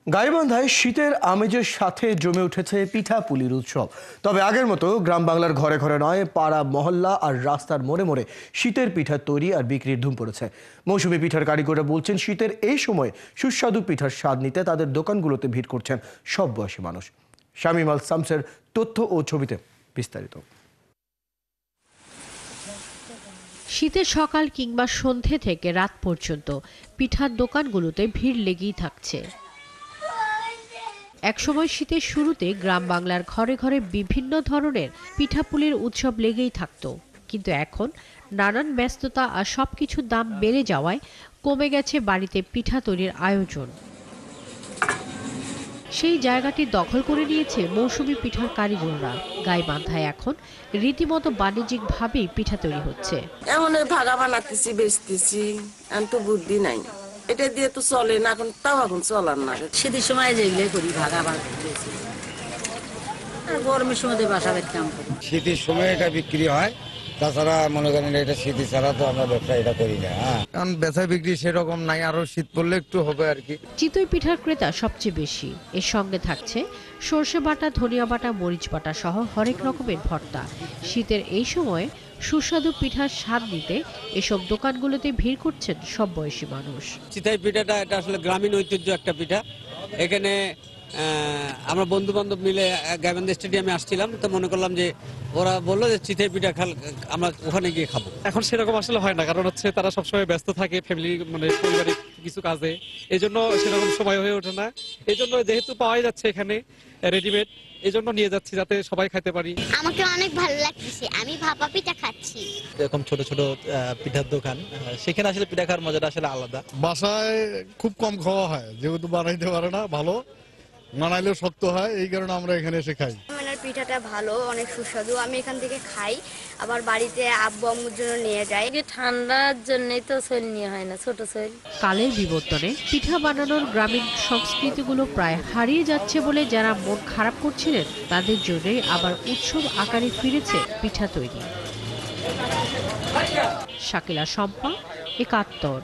গাইবান্ধায় শীতের আমেজের সাথে জমে উঠেছে পিঠাপুলির উৎসব। তবে আগের মতো গ্রাম বাংলার ঘরে ঘরে নয়, পাড়া মহল্লা আর রাস্তার মোড়ে মোড়ে শীতের পিঠা তৈরি আর বিক্রির ধুম পড়েছে। মৌসুমী পিঠার কারিগররা বলছেন, শীতের এই সময় সুস্বাদু পিঠার স্বাদ নিতে তাদের দোকানগুলোতে ভিড় করছেন সব বয়সী মানুষ। শামীম আল শামসের তথ্য ও ছবিতে বিস্তারিত। শীতের সকাল কিংবা সন্ধে থেকে রাত পর্যন্ত পিঠার দোকানগুলোতে ভিড় লেগেই থাকছে। একসময় শীতের শুরুতে গ্রাম বাংলার ঘরে ঘরে বিভিন্ন ধরনের পিঠাপুলির উৎসব লেগেই থাকতো, কিন্তু এখন নানান ব্যস্ততা আর সবকিছুর দাম বেড়ে যাওয়ায় কমে গেছে বাড়িতে পিঠা তৈরির আয়োজন। সেই জায়গাটি দখল করে নিয়েছে মৌসুমী পিঠার কারিগররা। গাইবান্ধায় এখন রীতিমতো বাণিজ্যিকভাবেই পিঠা তৈরি হচ্ছে। এমন ভাগা বানাতেছি, বেচতেছি, এখন তো বুদ্ধি নাই, এটা দিয়ে তো চলে না, এখন তাও এখন চলার না। শীতের সময় যেগুলো করি ভাগা বানাতেছি, আর গরমের সময় বাসা বাড়ি কাম করি। শীতের সময় এটা বিক্রি হয়, তাছাড়া মনে করেন এটা শীত ছাড়া তো আমরা ব্যবসা এটা করি না। কারণ বেচা বিক্রি সেরকম নাই, আরো শীত পড়লে একটু হবে আর কি। চিতই পিঠার ক্রেতা সবচেয়ে বেশি। এর সঙ্গে থাকছে সর্ষে বাটা, ধনিয়া বাটা, মরিচ বাটা সহ হরেক রকমের ভর্তা। শীতের এই সময়ে সুস্বাদু পিঠার স্বাদ নিতে এসব দোকানগুলোতে ভিড় করছেন সব বয়সী মানুষ। চিতই পিঠাটা এটা আসলে গ্রামীণ ঐতিহ্য একটা পিঠা। এখানে আমরা বন্ধু বান্ধব মিলে গাইবান্ধা স্টেডিয়ামে আসছিলাম, তো মনে করলাম যে ওরা বললো যে চিতই পিঠা আমরা ওখানে গিয়ে খাবো। এখন সেরকম আসলে হয় না, কারণ হচ্ছে তারা সবসময় ব্যস্ত থাকে ফ্যামিলি মানে পরিবারের কিছু কাজে, এই জন্য সেরকম সময় হয়ে ওঠে না। এই জন্য যেহেতু পাওয়াই যাচ্ছে এখানে রেডিমেড, এই জন্য নিয়ে যাচ্ছি যাতে সবাই খাইতে পারি। আমাকে অনেক ভালো লাগছে, আমি ভাপা পিঠা খাচ্ছি। এরকম ছোট ছোট পিঠার দোকান, সেখানে আসলে পিঠা খাওয়ার মজাটা আসলে আলাদা। বাসায় খুব কম খাওয়া হয়, যেহেতু বানাইতে পারে না, ভালো বানাইলেও শক্ত হয়, এই কারণে আমরা এখানে এসে খাই। পিঠাটা ভালো, অনেক সুস্বাদু। আমি এখান থেকে খাই, আবার বাড়িতে আব্বু আম্মুর জন্য নিয়ে যাই। ঠান্ডার জন্যই তো শৈল নিয়ে হয় না, ছোট শৈল। কালের বিবর্তনে পিঠা বানানোর গ্রামীণ সংস্কৃতিগুলো প্রায় হারিয়ে যাচ্ছে বলে যারা মন খারাপ করছিলেন, তাদের জন্যই আবার উৎসব আকারে ফিরেছে পিঠা তৈরি। শাকিলা শম্পা, ৭১।